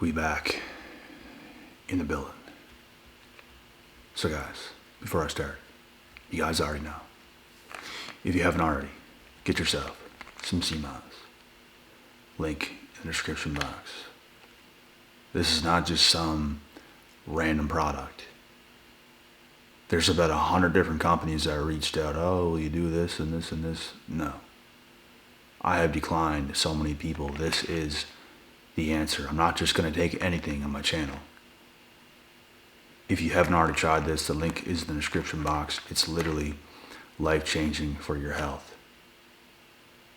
We back in the building. So guys, before I start, you guys already know. If you haven't already, get yourself some CMOS. Link in the description box. This is not just some random product. There's about 100 different companies that reached out. Oh, you do this and this and this. No. I have declined so many people. This is the answer. I'm not just going to take anything on my channel. If you haven't already tried this, the link is in the description box. It's literally life-changing for your health.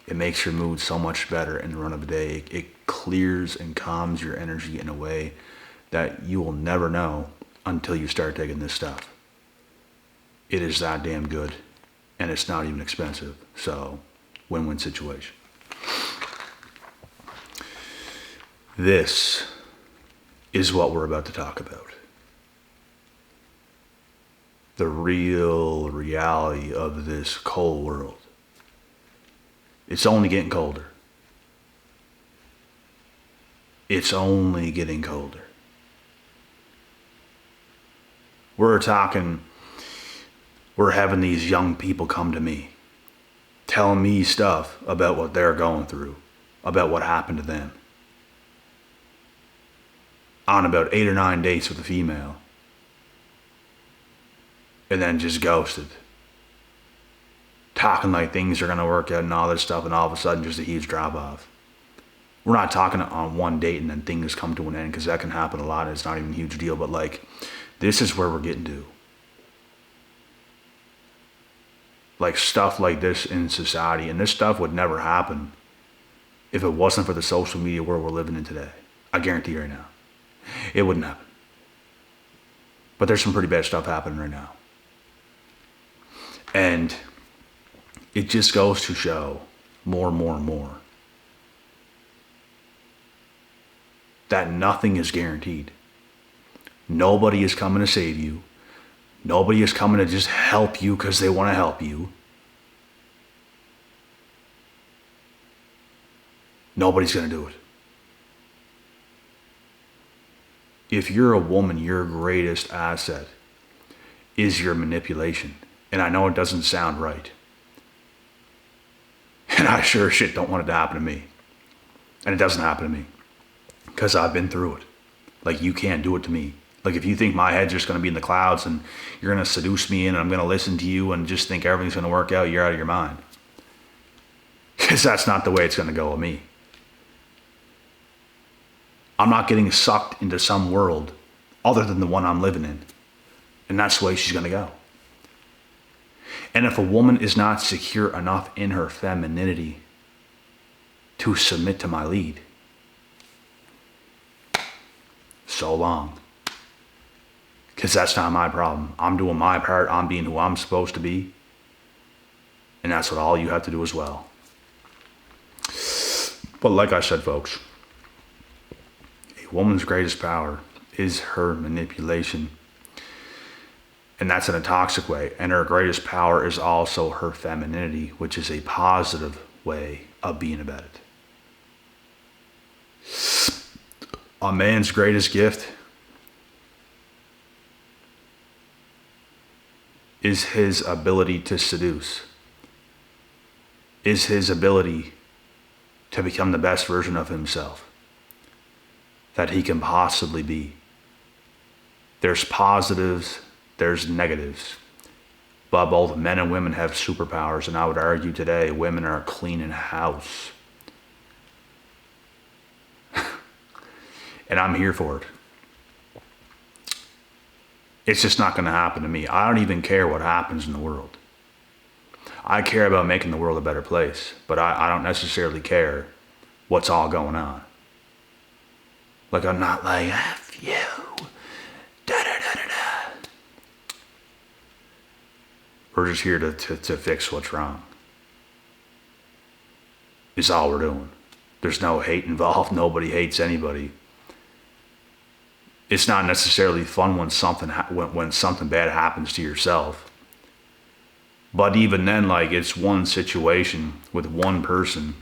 It makes your mood so much better in the run of the day. It clears and calms your energy in a way that you will never know until you start taking this stuff. It is that damn good, and it's not even expensive. So, win-win situation. This is what we're about to talk about. The real reality of this cold world. It's only getting colder. It's only getting colder. We're having these young people come to me, telling me stuff about what they're going through, about what happened to them. On about 8 or 9 dates with a female, and then just ghosted. Talking like things are going to work out and all this stuff, and all of a sudden just a huge drop off. We're not talking on one date and then things come to an end, because that can happen a lot and it's not even a huge deal, but like, this is where we're getting to. Like stuff like this in society, and this stuff would never happen if it wasn't for the social media world we're living in today. I guarantee you right now. It wouldn't happen. But there's some pretty bad stuff happening right now. And it just goes to show more and more and more that nothing is guaranteed. Nobody is coming to save you. Nobody is coming to just help you because they want to help you. Nobody's going to do it. If you're a woman, your greatest asset is your manipulation. And I know it doesn't sound right. And I sure as shit don't want it to happen to me. And it doesn't happen to me. Because I've been through it. Like, you can't do it to me. Like, if you think my head's just going to be in the clouds and you're going to seduce me and I'm going to listen to you and just think everything's going to work out, you're out of your mind. Because that's not the way it's going to go with me. I'm not getting sucked into some world other than the one I'm living in. And that's the way she's going to go. And if a woman is not secure enough in her femininity to submit to my lead, so long. Because that's not my problem. I'm doing my part. I'm being who I'm supposed to be. And that's what all you have to do as well. But like I said, folks, a woman's greatest power is her manipulation. And that's in a toxic way. And her greatest power is also her femininity, which is a positive way of being about it. A man's greatest gift is his ability to seduce, is his ability to become the best version of himself that he can possibly be. There's positives, there's negatives, but both men and women have superpowers, and I would argue today women are cleaning house. And I'm here for it. It's just not going to happen to me. I don't even care what happens in the world. I care about making the world a better place, but I don't necessarily care what's all going on. Like, I'm not like, F you, da-da-da-da-da. We're just here to fix what's wrong. Is all we're doing. There's no hate involved. Nobody hates anybody. It's not necessarily fun when something bad happens to yourself. But even then, like, it's one situation with one person,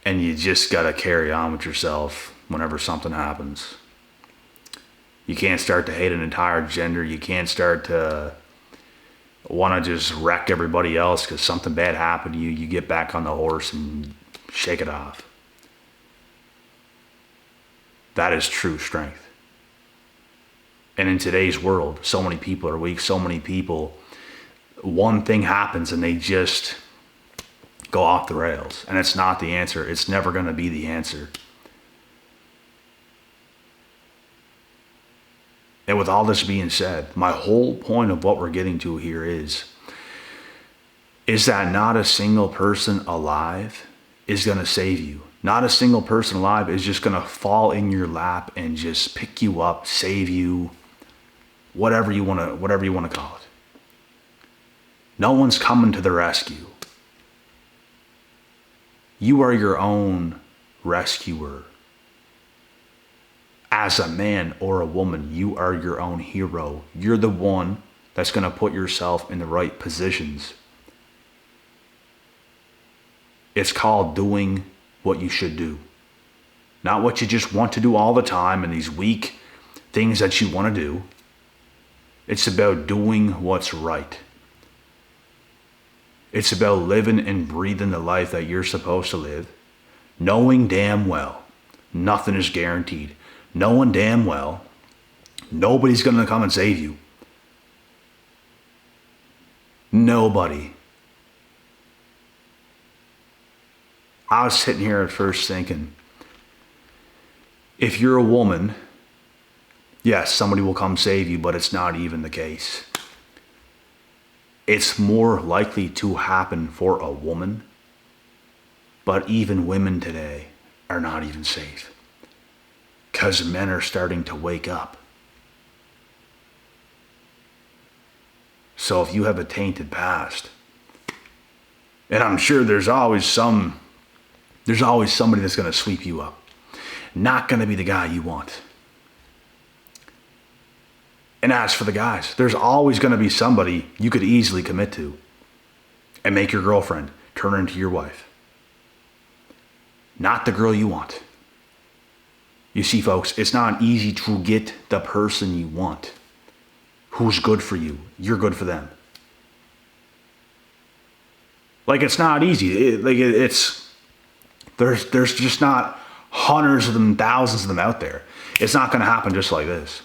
and you just gotta carry on with yourself whenever something happens. You can't start to hate an entire gender. You can't start to want to just wreck everybody else because something bad happened to you. You get back on the horse and shake it off. That is true strength. And in today's world, so many people are weak. So many people, one thing happens and they just go off the rails. And it's not the answer. It's never going to be the answer. And with all this being said, my whole point of what we're getting to here is that not a single person alive is going to save you. Not a single person alive is just going to fall in your lap and just pick you up, save you, whatever you want to call it. No one's coming to the rescue. You are your own rescuer. As a man or a woman, you are your own hero. You're the one that's going to put yourself in the right positions. It's called doing what you should do. Not what you just want to do all the time and these weak things that you want to do. It's about doing what's right. It's about living and breathing the life that you're supposed to live, knowing damn well nothing is guaranteed. Knowing damn well nobody's going to come and save you. Nobody. I was sitting here at first thinking, if you're a woman, yes, somebody will come save you, but it's not even the case. It's more likely to happen for a woman, but even women today are not even safe. Because men are starting to wake up. So if you have a tainted past, and I'm sure there's always somebody that's going to sweep you up. Not going to be the guy you want. And as for the guys, there's always going to be somebody you could easily commit to and make your girlfriend, turn her into your wife. Not the girl you want. You see, folks, it's not easy to get the person you want. Who's good for you? You're good for them. Like, it's not easy. There's just not hundreds of them, thousands of them out there. It's not going to happen just like this.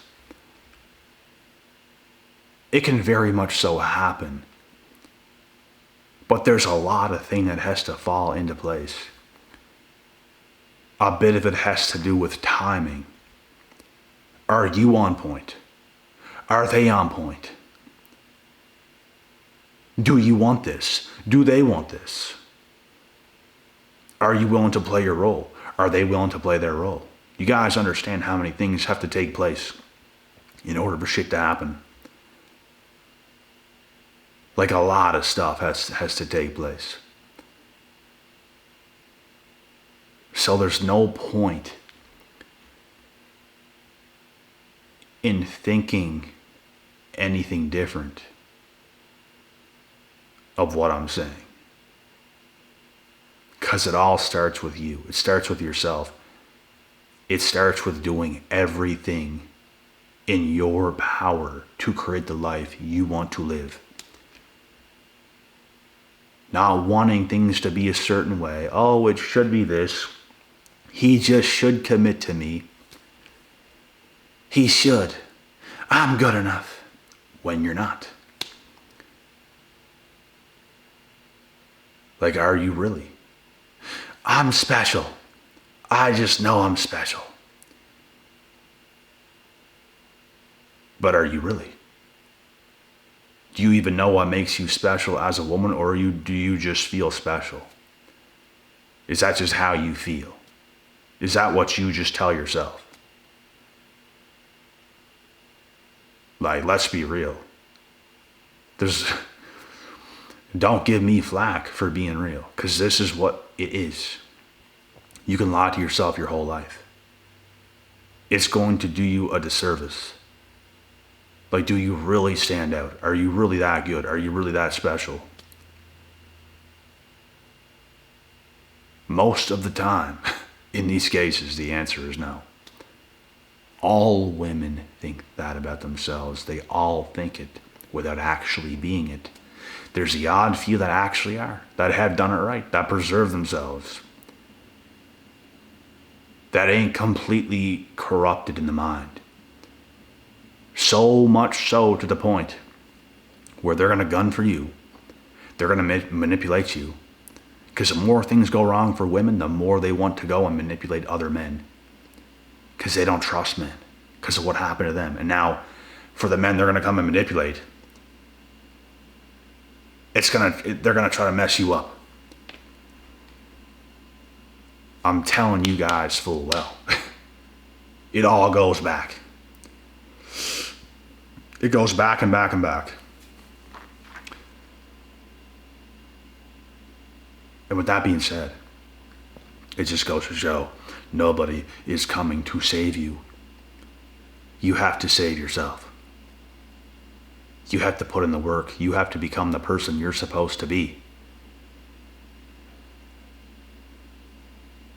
It can very much so happen. But there's a lot of thing that has to fall into place. A bit of it has to do with timing. Are you on point? Are they on point? Do you want this? Do they want this? Are you willing to play your role? Are they willing to play their role? You guys understand how many things have to take place in order for shit to happen. Like, a lot of stuff has to take place. So there's no point in thinking anything different of what I'm saying. Because it all starts with you. It starts with yourself. It starts with doing everything in your power to create the life you want to live. Not wanting things to be a certain way. Oh, it should be this. He just should commit to me. He should. I'm good enough. When you're not. Like, are you really? I'm special. I just know I'm special. But are you really? Do you even know what makes you special as a woman, or do you just feel special? Is that just how you feel? Is that what you just tell yourself? Like, let's be real. Don't give me flack for being real, because this is what it is. You can lie to yourself your whole life. It's going to do you a disservice. Like, do you really stand out? Are you really that good? Are you really that special? Most of the time, In these cases, the answer is no. All women think that about themselves. They all think it without actually being it. There's the odd few that actually are, that have done it right, that preserve themselves, that ain't completely corrupted in the mind. So much so to the point where they're going to gun for you. They're going to manipulate you. Because the more things go wrong for women, the more they want to go and manipulate other men. Because they don't trust men. Because of what happened to them. And now, for the men they're going to come and manipulate, they're going to try to mess you up. I'm telling you guys full well. It all goes back. It goes back and back and back. And with that being said, it just goes to show nobody is coming to save you. You have to save yourself. You have to put in the work. You have to become the person you're supposed to be.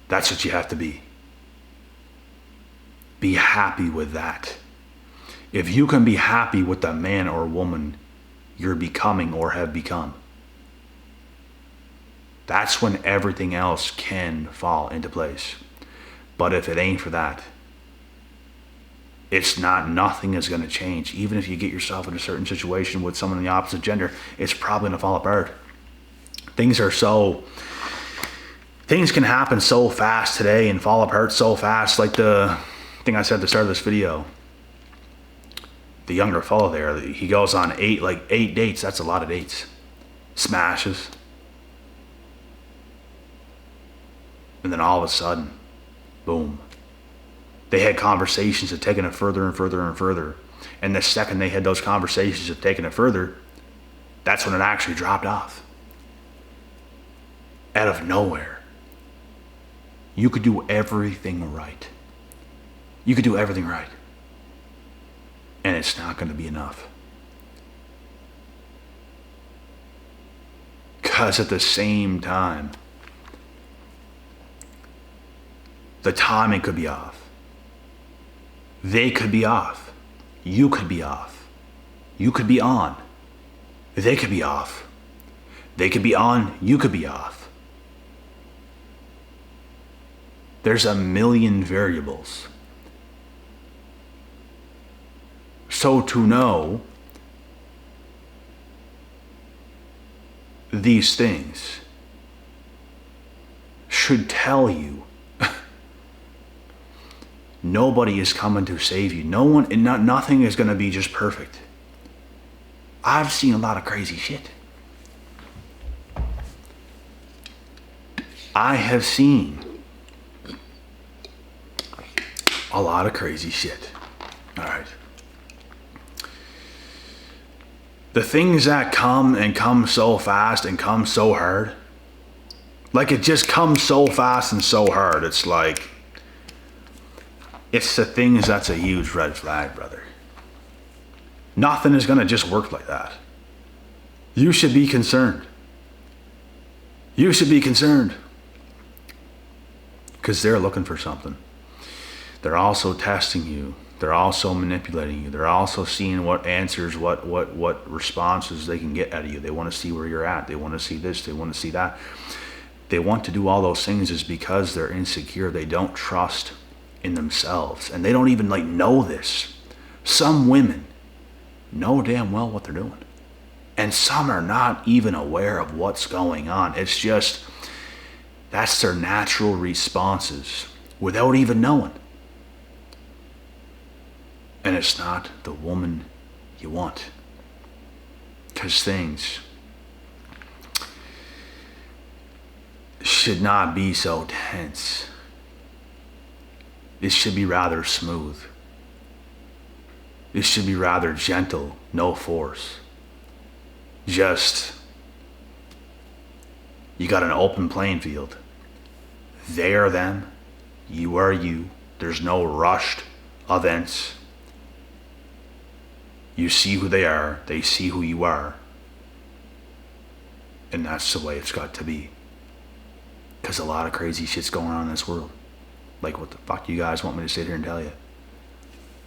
That's what you have to be. Be happy with that. If you can be happy with the man or woman you're becoming or have become, that's when everything else can fall into place. But if it ain't for that, nothing is going to change. Even if you get yourself in a certain situation with someone of the opposite gender, it's probably going to fall apart. Things can happen so fast today and fall apart so fast. Like the thing I said at the start of this video, the younger fellow there, he goes on eight dates. That's a lot of dates. Smashes. And then all of a sudden, boom. They had conversations of taking it further and further and further. And the second they had those conversations of taking it further, that's when it actually dropped off. Out of nowhere. You could do everything right. You could do everything right. And it's not going to be enough. Because at the same time, the timing could be off. They could be off. You could be off. You could be on. They could be off. They could be on. You could be off. There's a million variables. So to know these things should tell you nobody is coming to save you. Nothing is going to be just perfect. I've seen a lot of crazy shit. I have seen a lot of crazy shit. All right. The things that come so fast and come so hard, like it just comes so fast and so hard. It's like, it's the things that's a huge red flag, brother. Nothing is going to just work like that. You should be concerned. You should be concerned. Because they're looking for something. They're also testing you. They're also manipulating you. They're also seeing what answers, what responses they can get out of you. They want to see where you're at. They want to see this. They want to see that. They want to do all those things is because they're insecure. They don't trust in themselves. And they don't even know this. Some women know damn well what they're doing. And some are not even aware of what's going on. It's just, that's their natural responses without even knowing. And it's not the woman you want. Because things should not be so tense. It should be rather smooth. It should be rather gentle, no force. Just, you got an open playing field. They are them, you are you. There's no rushed events. You see who they are, they see who you are. And that's the way it's got to be. Because a lot of crazy shit's going on in this world. Like, what the fuck do you guys want me to sit here and tell you?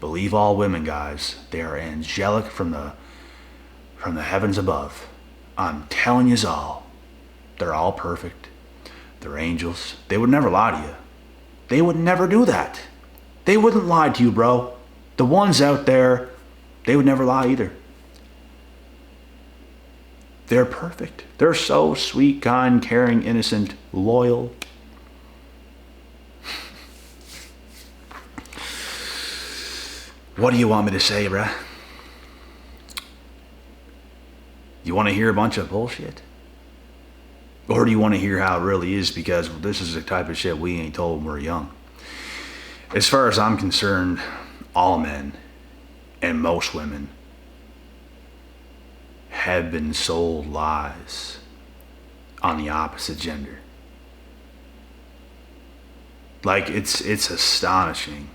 Believe all women, guys. They are angelic from the heavens above. I'm telling yous all. They're all perfect. They're angels. They would never lie to you. They would never do that. They wouldn't lie to you, bro. The ones out there, they would never lie either. They're perfect. They're so sweet, kind, caring, innocent, loyal. What do you want me to say, bruh? You want to hear a bunch of bullshit? Or do you want to hear how it really is? Because this is the type of shit we ain't told when we're young. As far as I'm concerned, all men and most women have been sold lies on the opposite gender. Like, it's astonishing.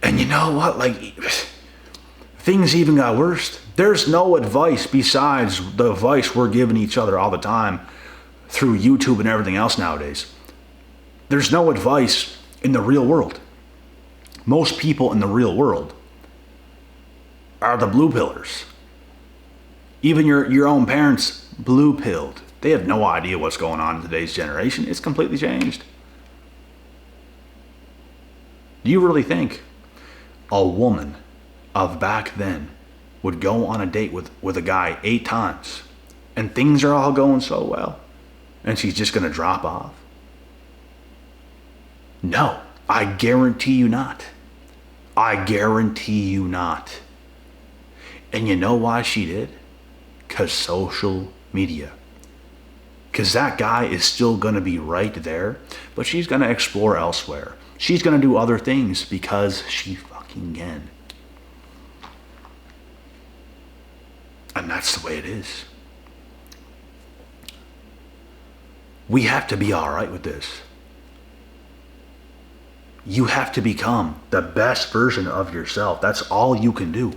And you know what? Like, things even got worse. There's no advice besides the advice we're giving each other all the time through YouTube and everything else nowadays. There's no advice in the real world. Most people in the real world are the blue pillers. Even your own parents blue pilled. They have no idea what's going on in today's generation. It's completely changed. Do you really think a woman of back then would go on a date with a guy 8 times and things are all going so well and she's just going to drop off? No, I guarantee you not. I guarantee you not. And you know why she did? Because social media. Because that guy is still going to be right there, but she's going to explore elsewhere. She's going to do other things because she fucking can. And that's the way it is. We have to be all right with this. You have to become the best version of yourself. That's all you can do.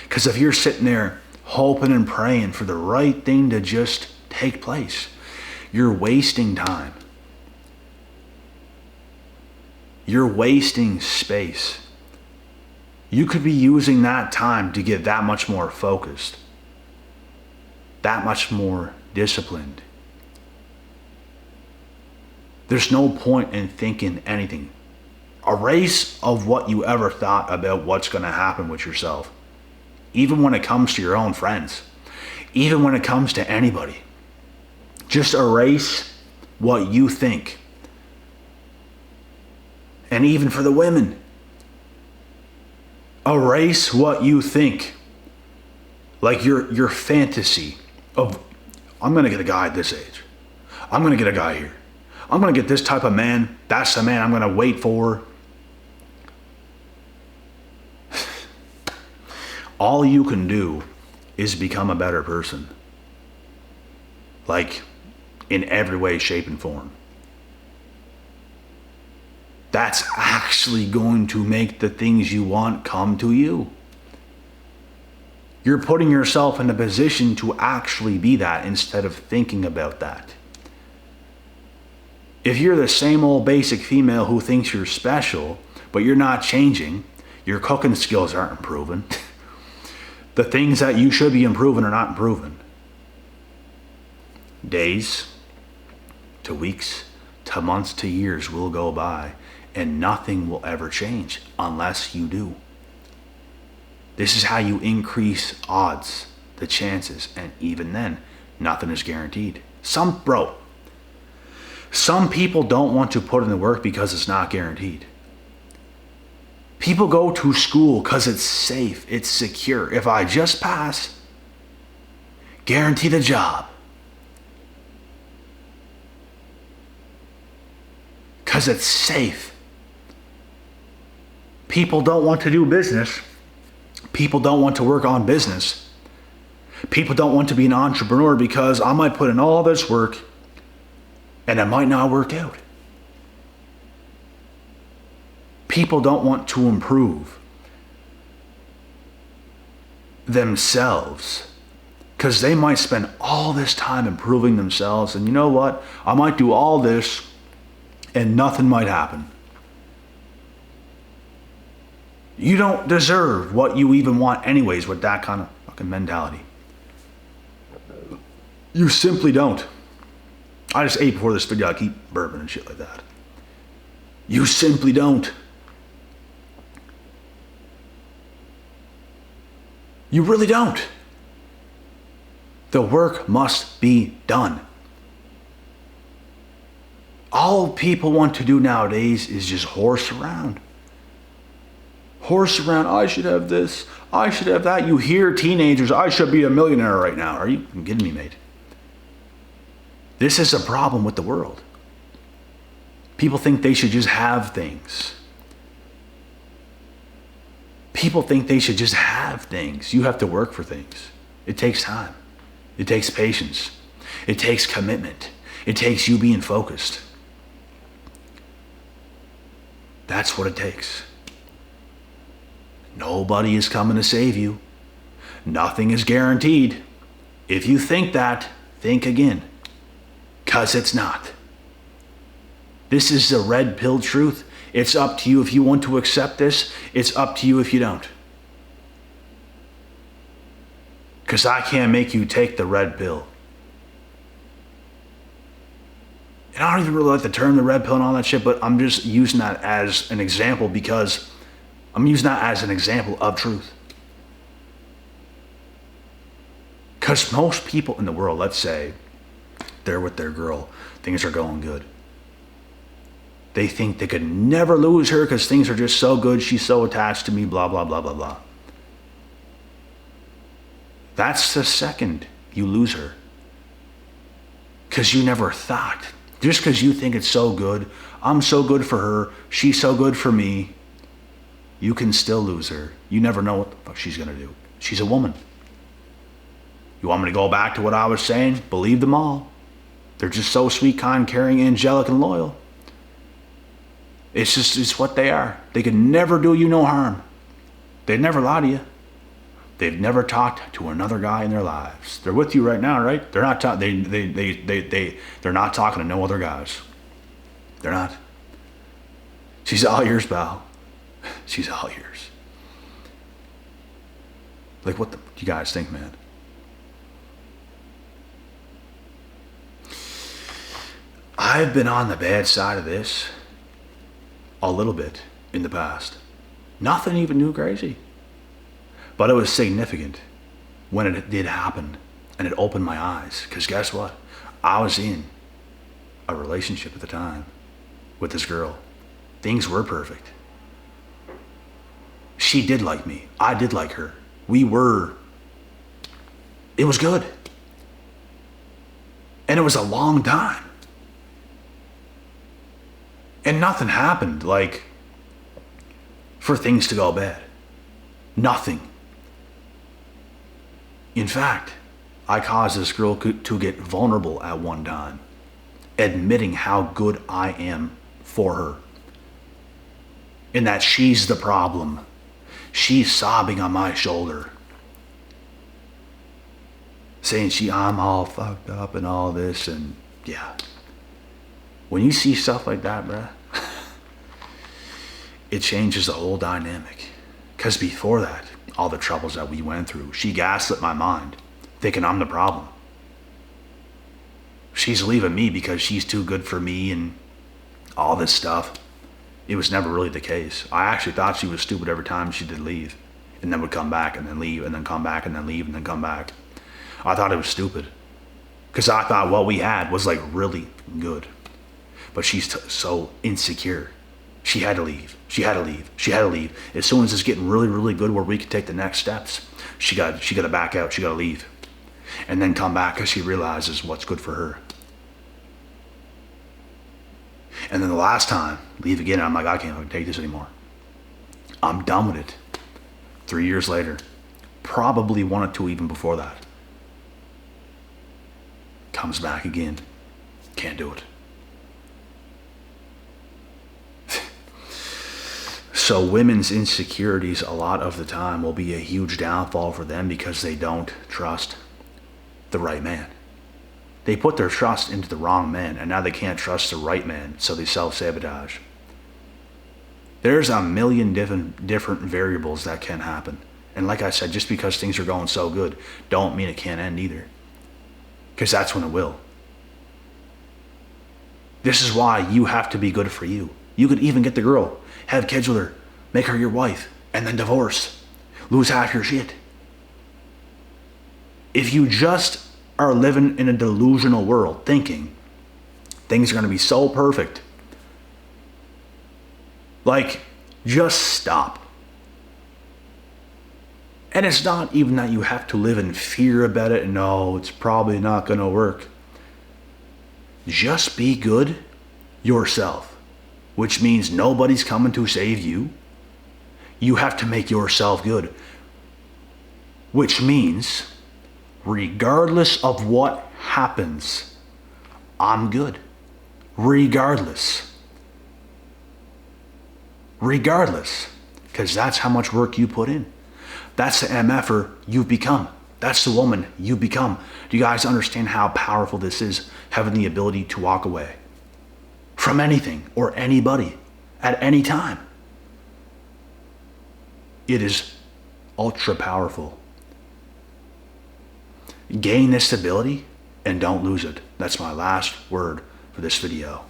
Because if you're sitting there hoping and praying for the right thing to just take place, you're wasting time. You're wasting space. You could be using that time to get that much more focused, that much more disciplined. There's no point in thinking anything. Erase of what you ever thought about what's going to happen with yourself. Even when it comes to your own friends. Even when it comes to anybody. Just erase what you think. And even for the women. Erase what you think. Like your fantasy of, I'm going to get a guy at this age. I'm going to get a guy here. I'm going to get this type of man. That's the man I'm going to wait for. All you can do is become a better person. Like, in every way, shape, and form. That's actually going to make the things you want come to you. You're putting yourself in a position to actually be that instead of thinking about that. If you're the same old basic female who thinks you're special, but you're not changing, your cooking skills aren't improving. The things that you should be improving are not improving. Days to weeks to months to years will go by and nothing will ever change unless you do. This is how you increase odds, the chances, and even then, nothing is guaranteed. Some people don't want to put in the work because it's not guaranteed. People go to school because it's safe, it's secure. If I just pass, guaranteed a job. Because it's safe. People don't want to do business. People don't want to work on business. People don't want to be an entrepreneur because I might put in all this work and it might not work out. People don't want to improve themselves because they might spend all this time improving themselves. And you know what? I might do all this and nothing might happen. You don't deserve what you even want anyways with that kind of fucking mentality. You simply don't. I just ate before this video. I keep burping and shit like that. You simply don't. You really don't. The work must be done. All people want to do nowadays is just horse around. Horse around, I should have this, I should have that. You hear teenagers, I should be a millionaire right now. Are you kidding me, mate? This is a problem with the world. People think they should just have things. People think they should just have things. You have to work for things. It takes time. It takes patience. It takes commitment. It takes you being focused. That's what it takes. Nobody is coming to save you. Nothing is guaranteed. If you think that, think again. 'Cause it's not. This is the red pill truth. It's up to you if you want to accept this. It's up to you if you don't. 'Cause I can't make you take the red pill. And I don't even really like the term the red pill and all that shit, but I'm just using that as an example because I'm using that as an example of truth. Because most people in the world, let's say, they're with their girl, things are going good. They think they could never lose her because things are just so good, she's so attached to me, blah, blah, blah, blah, blah. That's the second you lose her. Because you never thought. Just because you think it's so good, I'm so good for her, she's so good for me, you can still lose her. You never know what the fuck she's going to do. She's a woman. You want me to go back to what I was saying? Believe them all. They're just so sweet, kind, caring, angelic, and loyal. It's what they are. They could never do you no harm. They'd never lie to you. They've never talked to another guy in their lives. They're with you right now, right? They're not they're not talking to no other guys. They're not. She's all yours, pal. She's all yours. Like, what do you guys think, man? I've been on the bad side of this a little bit in the past. Nothing even too crazy. But it was significant when it did happen, and it opened my eyes. Because guess what? I was in a relationship at the time with this girl. Things were perfect. She did like me. I did like her. It was good. And it was a long time. And nothing happened, like, for things to go bad. Nothing. In fact, I caused this girl to get vulnerable at one time, admitting how good I am for her. And that she's the problem. She's sobbing on my shoulder, saying I'm all fucked up and all this, and yeah. When you see stuff like that, bruh, it changes the whole dynamic. Because before that, all the troubles that we went through, she gaslit my mind, thinking I'm the problem. She's leaving me because she's too good for me and all this stuff. It was never really the case. I actually thought she was stupid every time she did leave, and then would come back and then leave, and then come back and then leave, and then come back. I thought it was stupid. Because I thought what we had was like really good. But she's so insecure. She had to leave. She had to leave. She had to leave. As soon as it's getting really, really good where we could take the next steps, she got to back out. She got to leave. And then come back because she realizes what's good for her. And then the last time, leave again. I'm like, I can't take this anymore. I'm done with it. 3 years later. Probably 1 or 2 even before that. Comes back again. Can't do it. So women's insecurities a lot of the time will be a huge downfall for them because they don't trust the right man. They put their trust into the wrong man, and now they can't trust the right man, so they self-sabotage. There's a million different variables that can happen. And like I said, just because things are going so good, don't mean it can't end either. Because that's when it will. This is why you have to be good for you. You could even get the girl, have kids with her, make her your wife, and then divorce. Lose half your shit. If you just are living in a delusional world, thinking things are going to be so perfect, like, just stop. And it's not even that you have to live in fear about it. No, it's probably not going to work. Just be good yourself, which means nobody's coming to save you. You have to make yourself good, which means regardless of what happens, I'm good. Regardless, because that's how much work you put in. That's the MFer you've become. That's the woman you become. Do you guys understand how powerful this is? Having the ability to walk away from anything or anybody at any time. It is ultra powerful. Gain this ability and don't lose it. That's my last word for this video.